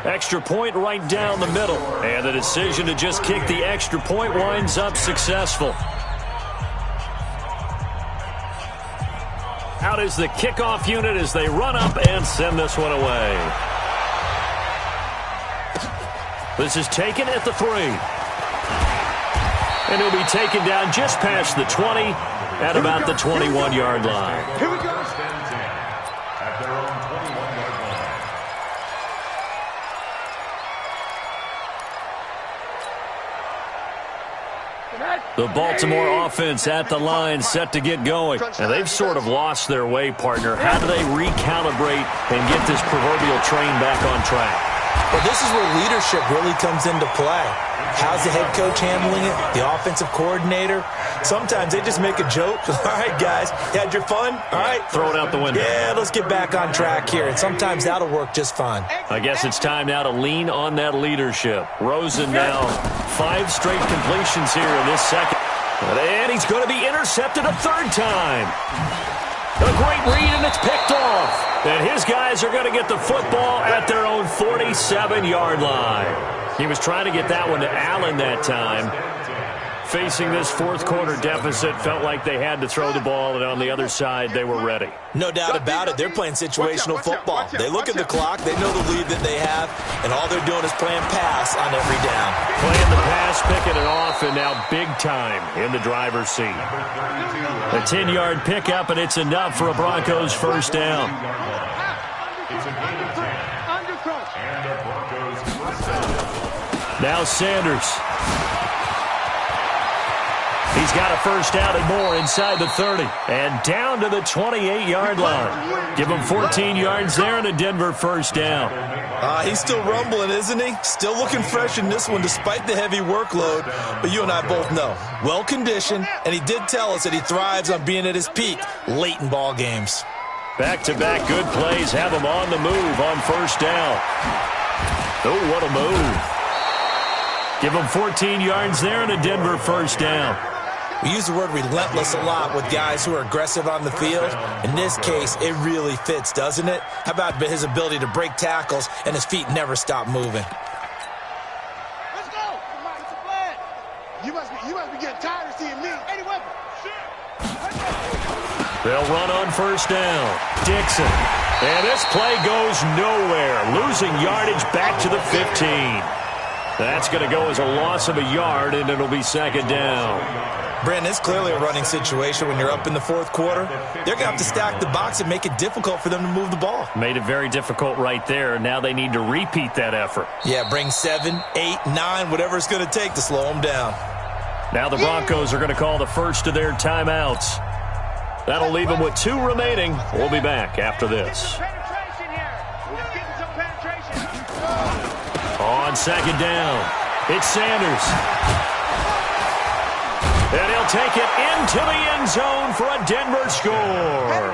Extra point right down the middle. And the decision to just kick the extra point winds up successful. Out is the kickoff unit as they run up and send this one away. This is taken at the 3. And he'll be taken down just past the 20. At about the 21-yard line. Here we go. At their own 21-yard line. The Baltimore offense at the line, set to get going. And they've sort of lost their way, partner. How do they recalibrate and get this proverbial train back on track? Well, this is where leadership really comes into play. How's the head coach handling it? The offensive coordinator? Sometimes they just make a joke. All right, guys, you had your fun? All right. Throw it out the window. Yeah, let's get back on track here. And sometimes that'll work just fine. I guess it's time now to lean on that leadership. Rosen now 5 straight completions here in this second. And he's going to be intercepted a 3rd time. A great read, and it's picked off. And his guys are going to get the football at their own 47-yard line. He was trying to get that one to Allen that time. Facing this fourth-quarter deficit, felt like they had to throw the ball, and on the other side, they were ready. No doubt about it. They're playing situational football. They look at the clock. They know the lead that they have, and all they're doing is playing pass on every down. Playing the pass, picking it off, and now big time in the driver's seat. A 10-yard pickup, and it's enough for a Broncos first down. It's a gain of 10. And a Broncos first down. Now Sanders. He's got a first down and more inside the 30. And down to the 28-yard line. Give him 14 yards there and a Denver first down. He's still rumbling, isn't he? Still looking fresh in this one despite the heavy workload. But you and I both know, well-conditioned, and he did tell us that he thrives on being at his peak late in ball games. Back-to-back good plays have him on the move on first down. Oh, what a move. Give him 14 yards there and a Denver first down. We use the word relentless a lot with guys who are aggressive on the field. In this case, it really fits, doesn't it? How about his ability to break tackles and his feet never stop moving? Let's go. Come on, it's a flag. You must be getting tired of seeing me. Any weapon. They'll run on first down. Dixon. And this play goes nowhere. Losing yardage back to the 15. That's going to go as a loss of a yard, and it'll be second down. Brandon, it's clearly a running situation when you're up in the fourth quarter. They're going to have to stack the box and make it difficult for them to move the ball. Made it very difficult right there. Now they need to repeat that effort. Yeah, bring 7, 8, 9, whatever it's going to take to slow them down. Now the Broncos are going to call the first of their timeouts. That'll leave them with 2 remaining. We'll be back after this. On second down, it's Sanders. And he'll take it into the end zone for a Denver score.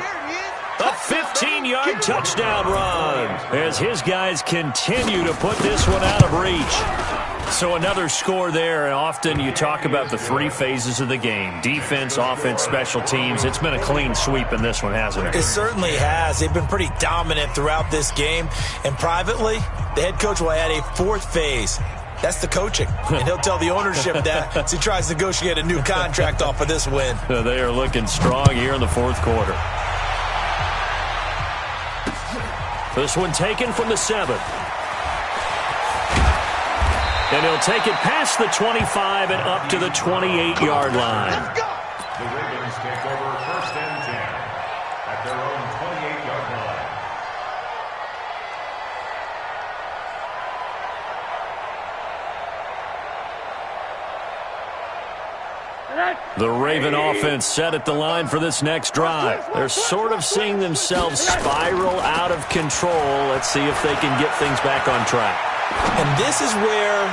A 15-yard touchdown run as his guys continue to put this one out of reach. So another score there, and often you talk about the 3 phases of the game. Defense, offense, special teams. It's been a clean sweep in this one, hasn't it? It certainly has. They've been pretty dominant throughout this game. And privately, the head coach will add a 4th phase. That's the coaching. And he'll tell the ownership that as he tries to negotiate a new contract off of this win. They are looking strong here in the fourth quarter. This one taken from the 7. And he'll take it past the 25 and up to the 28-yard line. The Ravens take over first and 10 at their own 28-yard line. The Raven offense set at the line for this next drive. They're sort of seeing themselves spiral out of control. Let's see if they can get things back on track. And this is where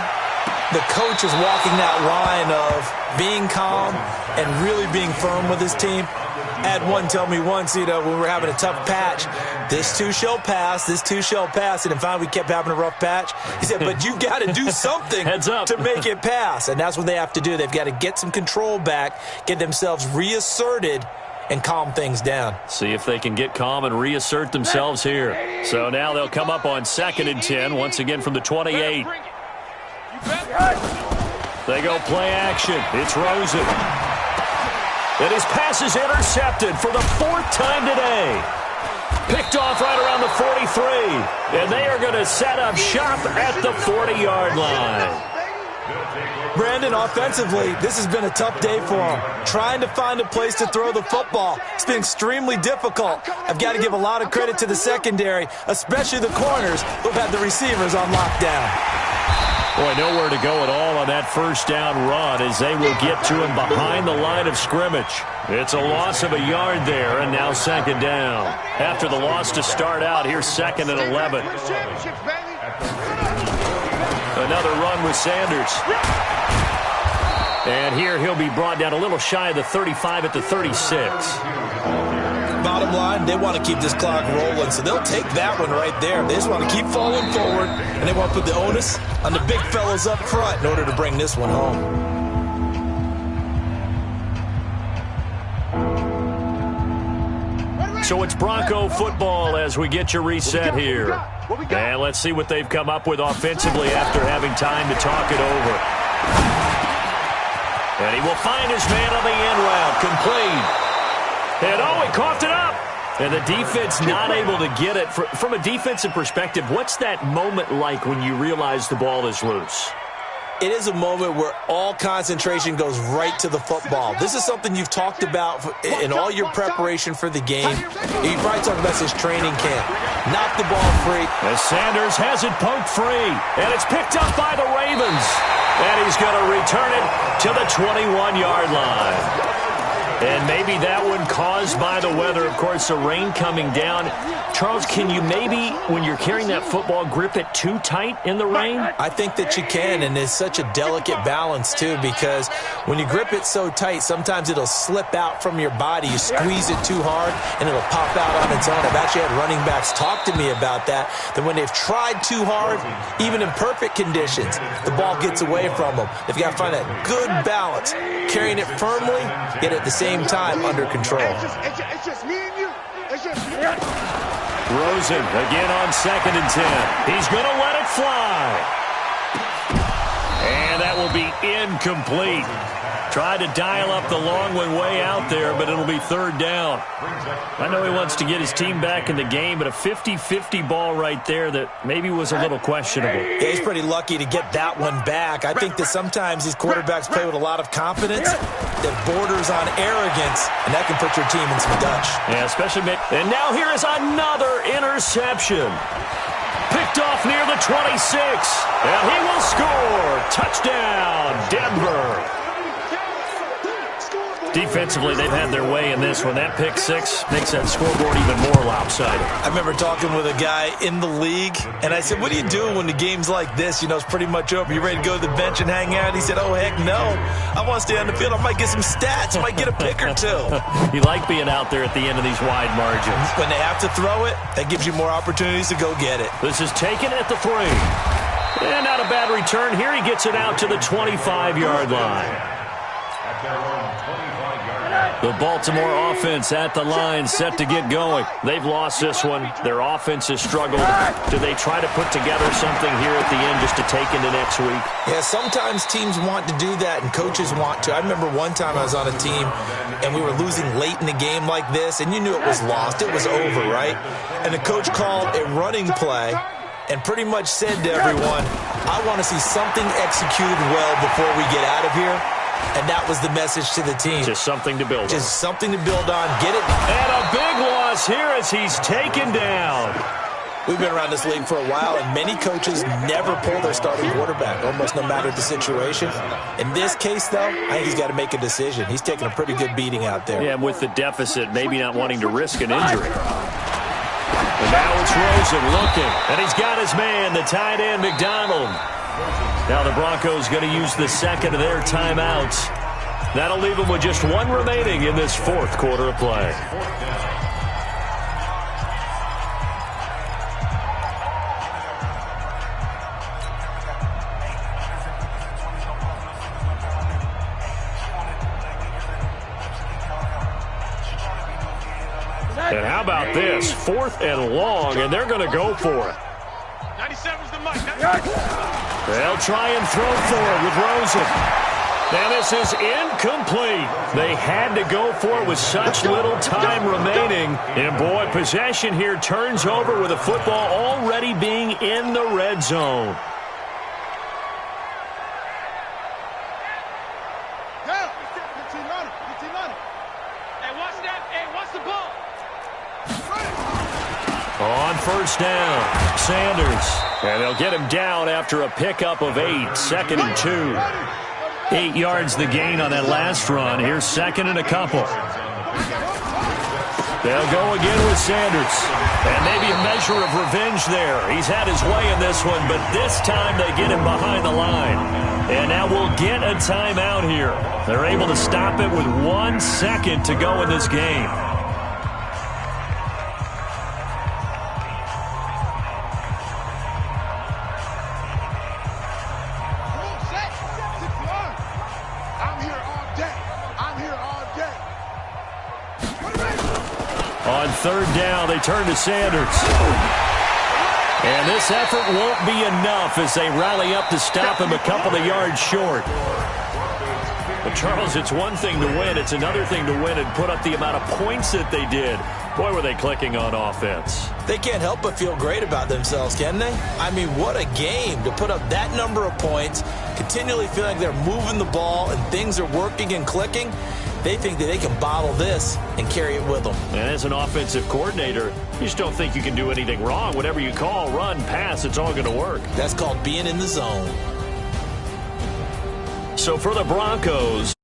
the coach is walking that line of being calm and really being firm with his team. I had one tell me once, when we were having a tough patch, this too shall pass, this too shall pass. And finally we kept having a rough patch. He said, but you've got to do something to make it pass. And that's what they have to do. They've got to get some control back, get themselves reasserted, and calm things down. See if they can get calm and reassert themselves here. So now they'll come up on 2nd and 10, once again from the 28. They go play action. It's Rosen. And his pass is intercepted for the 4th time today. Picked off right around the 43. And they are going to set up shop at the 40-yard line. Brandon, offensively, this has been a tough day for him. Trying to find a place to throw the football. It's been extremely difficult. I've got to give a lot of credit to the secondary, especially the corners who've had the receivers on lockdown. Boy, nowhere to go at all on that first down run as they will get to him behind the line of scrimmage. It's a loss of a yard there, and now 2nd down. After the loss to start out, here's 2nd and 11. Another run with Sanders. And here he'll be brought down a little shy of the 35 at the 36. Bottom line, they want to keep this clock rolling, so they'll take that one right there. They just want to keep falling forward, and they want to put the onus on the big fellas up front in order to bring this one home. So it's Bronco football as we get you reset here. And let's see what they've come up with offensively after having time to talk it over. And he will find his man on the end route. Complete. And he coughed it up. And the defense not able to get it. From a defensive perspective, what's that moment like when you realize the ball is loose? It is a moment where all concentration goes right to the football. This is something you've talked about in all your preparation for the game. You probably talked about this training camp. Knock the ball free. As Sanders has it poked free. And it's picked up by the Ravens. And he's going to return it to the 21-yard line. And maybe that one caused by the weather. Of course, the rain coming down. Charles, can you maybe, when you're carrying that football, grip it too tight in the rain? I think that you can, and it's such a delicate balance, too, because when you grip it so tight, sometimes it'll slip out from your body. You squeeze it too hard, and it'll pop out on its own. I've actually had running backs talk to me about that when they've tried too hard, even in perfect conditions, the ball gets away from them. They've got to find that good balance, carrying it firmly, yet at the same time under control. It's just me and you. It's just me. Rosen again on 2nd and 10. He's going to let it fly. And that will be incomplete. Tried to dial up the long one way out there, but it'll be 3rd down. I know he wants to get his team back in the game, but a 50-50 ball right there that maybe was a little questionable. Yeah, he's pretty lucky to get that one back. I think that sometimes these quarterbacks play with a lot of confidence that borders on arrogance, and that can put your team in some Dutch. Yeah, especially. And now here is another interception. Picked off near the 26. And he will score. Touchdown, Denver. Defensively, they've had their way in this one. That pick 6 makes that scoreboard even more lopsided. I remember talking with a guy in the league, and I said, what do you do when the game's like this? You know, it's pretty much over. You ready to go to the bench and hang out? He said, oh, heck no. I want to stay on the field. I might get some stats. I might get a pick or two. You like being out there at the end of these wide margins. When they have to throw it, that gives you more opportunities to go get it. This is taken at the 3. And not a bad return. Here he gets it out to the 25-yard line. The Baltimore offense at the line, set to get going. They've lost this one. Their offense has struggled. Do they try to put together something here at the end just to take into next week? Yeah, sometimes teams want to do that and coaches want to. I remember one time I was on a team and we were losing late in the game like this, and you knew it was lost. It was over, right? And the coach called a running play and pretty much said to everyone, I want to see something executed well before we get out of here. And that was the message to the team. Just something to build on. Just something to build on. Get it. And a big loss here as he's taken down. We've been around this league for a while, and many coaches never pull their starting quarterback, almost no matter the situation. In this case, though, I think he's got to make a decision. He's taking a pretty good beating out there. Yeah, with the deficit, maybe not wanting to risk an injury. And now it's Rosen looking, and he's got his man, the tight end, McDonald. Now the Broncos going to use the second of their timeouts. That'll leave them with just one remaining in this 4th quarter of play. And how about this? 4th and long, and they're going to go for it. 97's the mic. They'll try and throw for it with Rosen. Now this is incomplete. They had to go for it with such little time remaining. And boy, possession here turns over with the football already being in the red zone. On 1st down, Sanders. And they'll get him down after a pickup of 8, 2nd and 2. 8 yards the gain on that last run. Here's 2nd and a couple. They'll go again with Sanders. And maybe a measure of revenge there. He's had his way in this one, but this time they get him behind the line. And now we'll get a timeout here. They're able to stop it with 1 second to go in this game. On third down. They turn to Sanders. And this effort won't be enough as they rally up to stop him a couple of yards short. But, Charles, it's one thing to win. It's another thing to win and put up the amount of points that they did. Boy, were they clicking on offense. They can't help but feel great about themselves, can they? I mean, what a game to put up that number of points, continually feeling like they're moving the ball and things are working and clicking. They think that they can bottle this and carry it with them. And as an offensive coordinator, you just don't think you can do anything wrong. Whatever you call, run, pass, it's all going to work. That's called being in the zone. So for the Broncos,